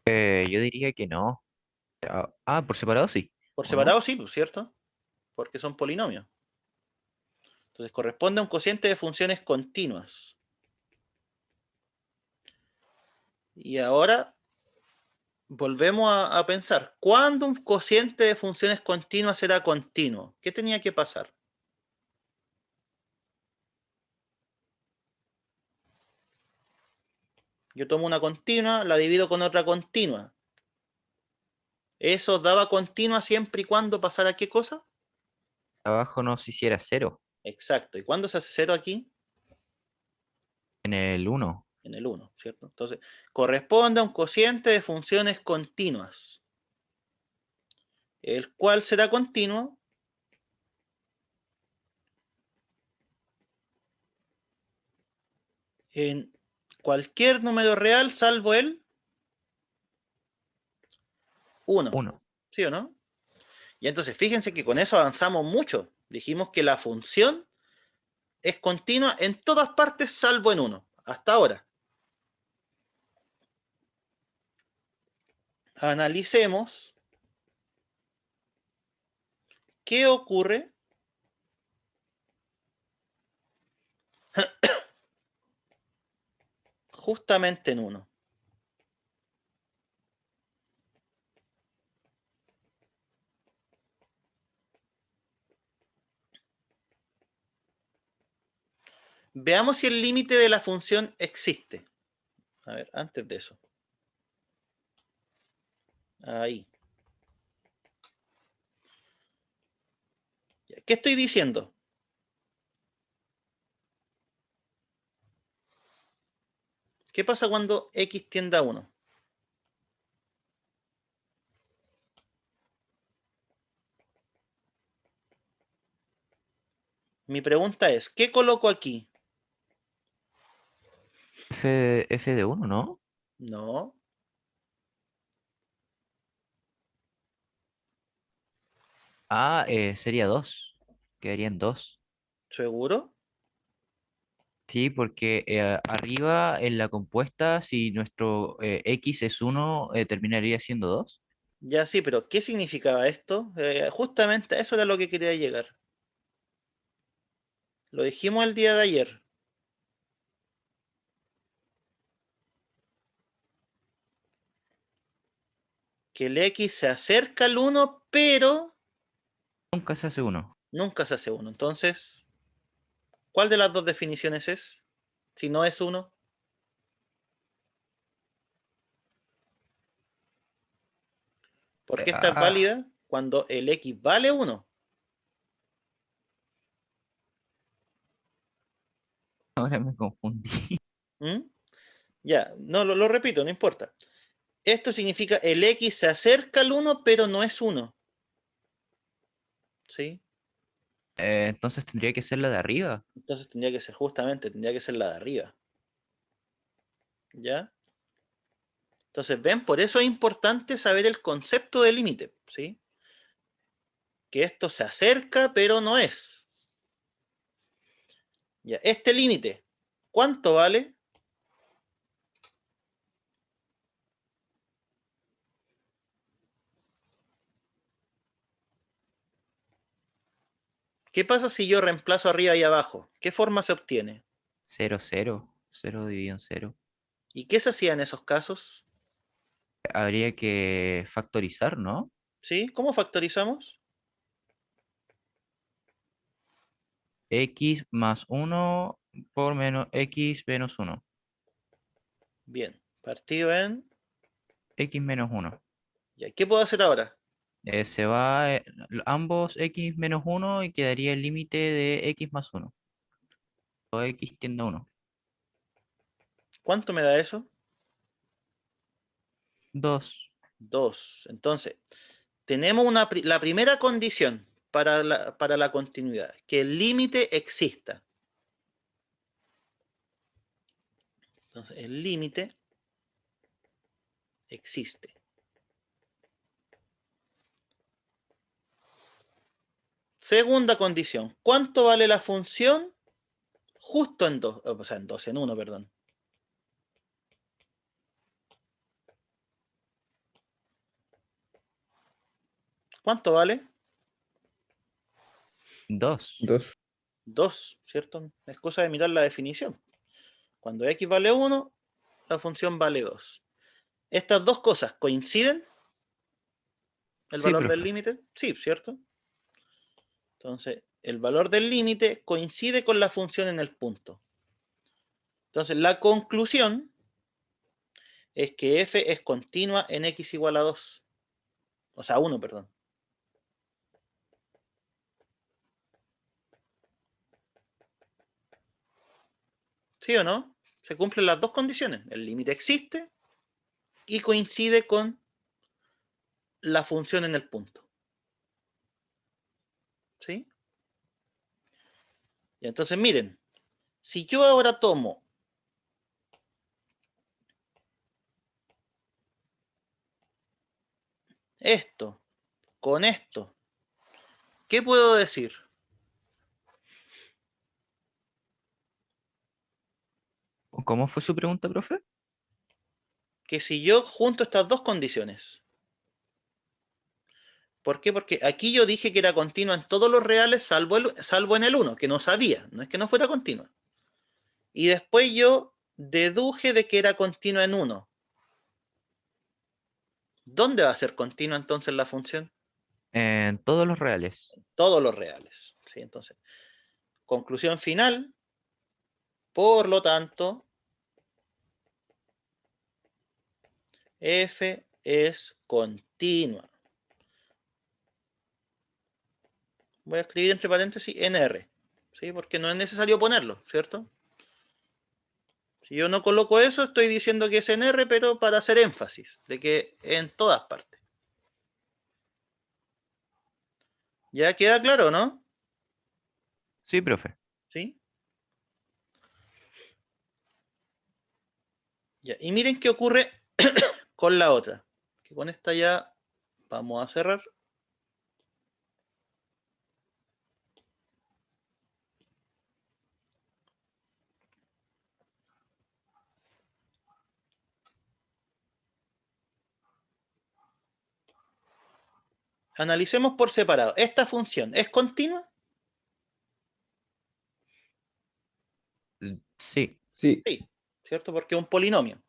Yo diría que no. Por separado sí, Por ¿o no? separado sí, pues, ¿cierto? Porque son polinomios. Entonces corresponde a un cociente de funciones continuas. Y ahora volvemos a pensar, ¿cuándo un cociente de funciones continuas será continuo? ¿Qué tenía que pasar? Yo tomo una continua, la divido con otra continua. ¿Eso daba continua siempre y cuando pasara qué cosa? Abajo no se hiciera cero, Exacto. ¿Y cuándo se hace cero aquí? en el uno. En el 1, ¿cierto? Entonces, corresponde a un cociente de funciones continuas, el cual será continuo en cualquier número real salvo el 1. Uno. ¿Sí o no? Y entonces, fíjense que con eso avanzamos mucho. Dijimos que la función es continua en todas partes salvo en 1, hasta ahora. Analicemos qué ocurre justamente en 1. Veamos si el límite de la función existe. A ver, antes de eso. Ahí. ¿Qué estoy diciendo? ¿Qué pasa cuando x tiende a 1? Mi pregunta es, ¿qué coloco aquí? F de uno, ¿no? No, Sería 2. Quedarían 2. ¿seguro? Sí, porque arriba en la compuesta, si nuestro X es uno, terminaría siendo 2. Ya sí, pero ¿qué significaba esto? Justamente a eso era lo que quería llegar. Lo dijimos el día de ayer. Que el x se acerca al 1, pero Nunca se hace 1. nunca se hace 1. Entonces, ¿cuál de las dos definiciones es? Si no es 1, porque esta es válida cuando el x vale 1. Ahora me confundí. ¿Mm? Ya, no, lo repito, no importa. Esto significa el x se acerca al 1, pero no es 1. ¿Sí? Entonces tendría que ser la de arriba. Entonces tendría que ser justamente, tendría que ser la de arriba. ¿Ya? Entonces, ven, por eso es importante saber el concepto de límite, ¿sí? Que esto se acerca, pero no es. Ya, este límite, ¿cuánto vale? ¿Qué pasa si yo reemplazo arriba y abajo? ¿Qué forma se obtiene? 0, 0. 0 dividido en 0. ¿Y qué se hacía en esos casos? Habría que factorizar, ¿no? ¿Sí? ¿Cómo factorizamos? X más uno por menos X menos uno. Bien, partido en... X menos uno. Ya, ¿qué puedo hacer ahora? Se va ambos X menos uno y quedaría el límite de X más uno. O X tiende a 1. ¿Cuánto me da eso? 2. 2. Entonces, tenemos la primera condición para la continuidad, que el límite exista. Entonces, el límite existe. Segunda condición. ¿Cuánto vale la función justo en 2? O sea, en 2, en 1, perdón. ¿Cuánto vale? 2. 2. 2, ¿cierto? Es cosa de mirar la definición. Cuando x vale 1, la función vale 2. ¿Estas dos cosas coinciden? ¿El Sí, valor del profe. límite? Sí, ¿cierto? Entonces, el valor del límite coincide con la función en el punto. Entonces, la conclusión es que f es continua en x igual a 2. O sea, 1, perdón. ¿Sí o no? Se cumplen las dos condiciones. El límite existe y coincide con la función en el punto. ¿Sí? Y entonces, miren, si yo ahora tomo esto con esto, ¿qué puedo decir? ¿Cómo fue su pregunta, profe? Que si yo junto estas dos condiciones, ¿por qué? Porque aquí yo dije que era continua en todos los reales, salvo en el 1, que no sabía, no es que no fuera continua. Y después yo deduje de que era continua en 1. ¿Dónde va a ser continua entonces la función? En todos los reales. Todos los reales. ¿Sí? Entonces, conclusión final, por lo tanto, f es continua. Voy a escribir entre paréntesis nr, ¿sí? Porque no es necesario ponerlo, ¿cierto? Si yo no coloco eso, estoy diciendo que es nr, pero para hacer énfasis, de que en todas partes. ¿Ya queda claro, no? Sí, profe. ¿Sí? Ya. Y miren qué ocurre con la otra. Que con esta ya vamos a cerrar. Analicemos por separado. ¿Esta función es continua? Sí. Sí, Sí, ¿cierto? Porque es un polinomio.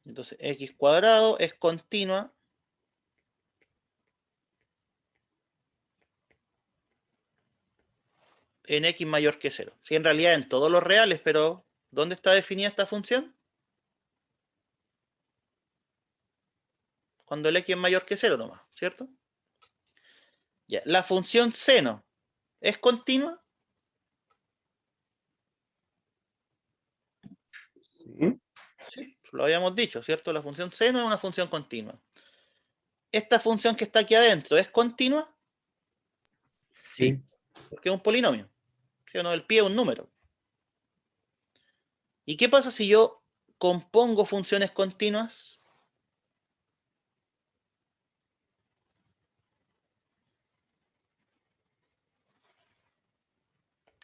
Entonces, x cuadrado es continua en x mayor que 0. Sí, en realidad en todos los reales, pero ¿dónde está definida esta función? Cuando el x es mayor que 0 nomás, ¿cierto? Ya, la función seno es continua. sí, Sí, lo habíamos dicho, ¿cierto? La función seno es una función continua. Esta función que está aquí adentro es continua Sí. sí. porque es un polinomio. ¿Sí o no? El pi es un número. ¿Y qué pasa si yo compongo funciones continuas?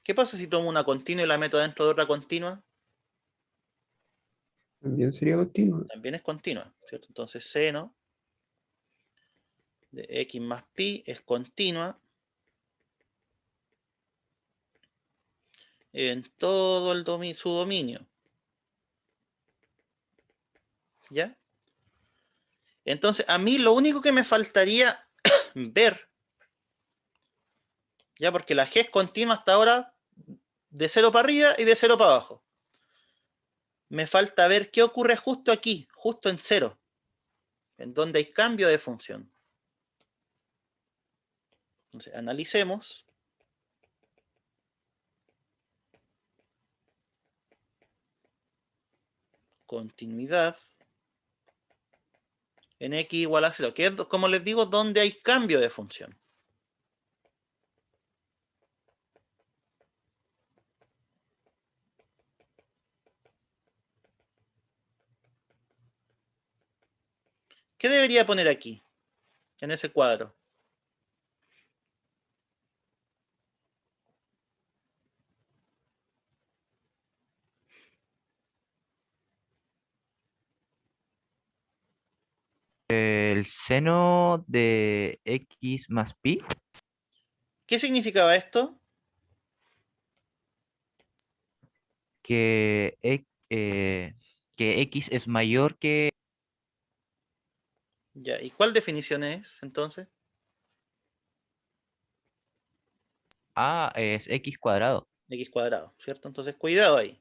¿Qué pasa si tomo una continua y la meto dentro de otra continua? También sería continua. También es continua, ¿cierto? Entonces seno de x más pi es continua en todo su dominio. ¿Ya? Entonces, a mí lo único que me faltaría ver, ya porque la g es continua hasta ahora de 0 para arriba y de 0 para abajo. Me falta ver qué ocurre justo aquí, justo en 0, en donde hay cambio de función. Entonces, analicemos. Continuidad en x igual a 0, que es, como les digo, donde hay cambio de función. ¿Qué debería poner aquí, en ese cuadro? El seno de x más pi, ¿Qué significaba esto? que, que x es mayor que Ya, ¿y cuál definición es, entonces? a es x cuadrado. X cuadrado, ¿cierto? Entonces, cuidado ahí.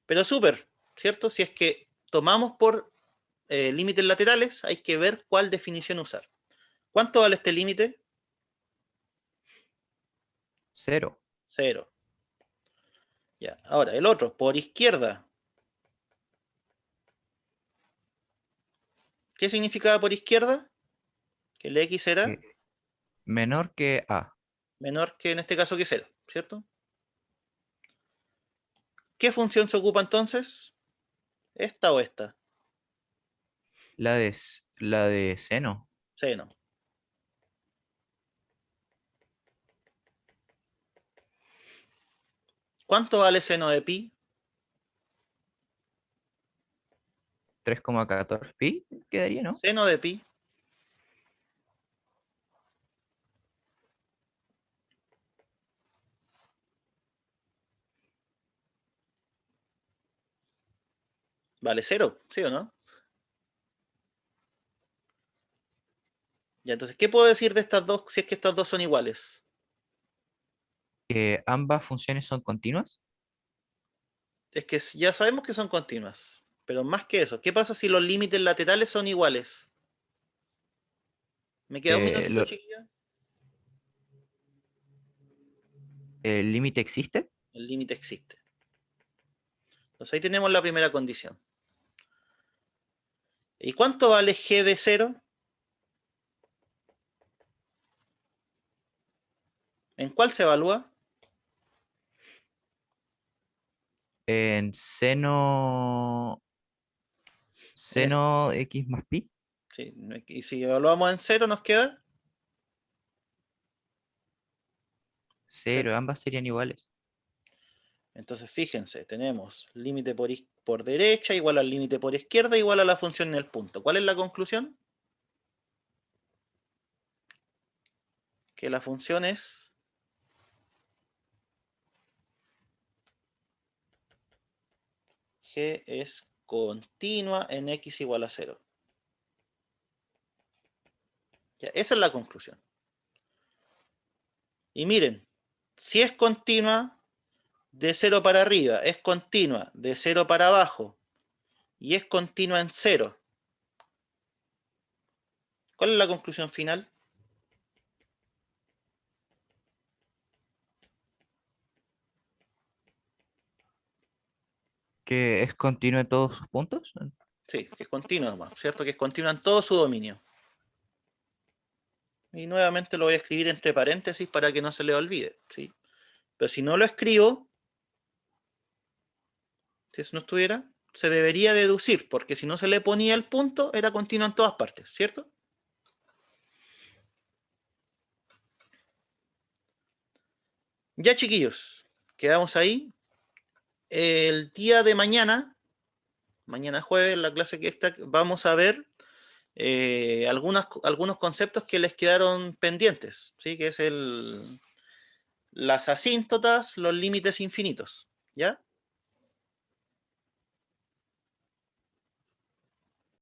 Pero súper, ¿cierto? Si es que tomamos por límites laterales, hay que ver cuál definición usar. ¿Cuánto vale este límite? 0. 0. Ya, ahora, el otro, por izquierda. ¿Qué significaba por izquierda? Que el X era Menor que a. menor que, en este caso, que 0, ¿cierto? ¿Qué función se ocupa entonces? ¿Esta o esta? La de seno. Seno. ¿Cuánto vale seno de pi? 3,14 pi quedaría, ¿no? Seno de pi. Vale 0, ¿sí o no? Ya, entonces, ¿qué puedo decir de estas dos si es que estas dos son iguales? Que ambas funciones son continuas. Es que ya sabemos que son continuas, pero más que eso, ¿qué pasa si los límites laterales son iguales? ¿Me queda un Eh, minutito, lo- chiquillo? ¿El límite existe? El límite existe. Entonces ahí tenemos la primera condición. ¿Y cuánto vale g de 0? ¿En cuál se evalúa? En seno x más pi. Sí, y si evaluamos en 0 nos queda 0. 0, ambas serían iguales. Entonces fíjense, tenemos límite por derecha igual al límite por izquierda igual a la función en el punto. ¿Cuál es la conclusión? Que la función es g es continua en x igual a 0. Ya, esa es la conclusión. Y miren, si es continua de 0 para arriba, es continua de 0 para abajo y es continua en 0, ¿cuál es la conclusión final? Que es continua en todos sus puntos. Sí, que es continua nomás, ¿cierto? Que es continua en todo su dominio. Y nuevamente lo voy a escribir entre paréntesis para que no se le olvide, ¿sí? Pero si no lo escribo, si eso no estuviera, se debería deducir, porque si no se le ponía el punto, era continua en todas partes, ¿cierto? Ya, chiquillos, quedamos ahí. El día de mañana, mañana jueves, la clase que está, vamos a ver algunos conceptos que les quedaron pendientes, ¿sí? Que es las asíntotas, los límites infinitos, ¿ya?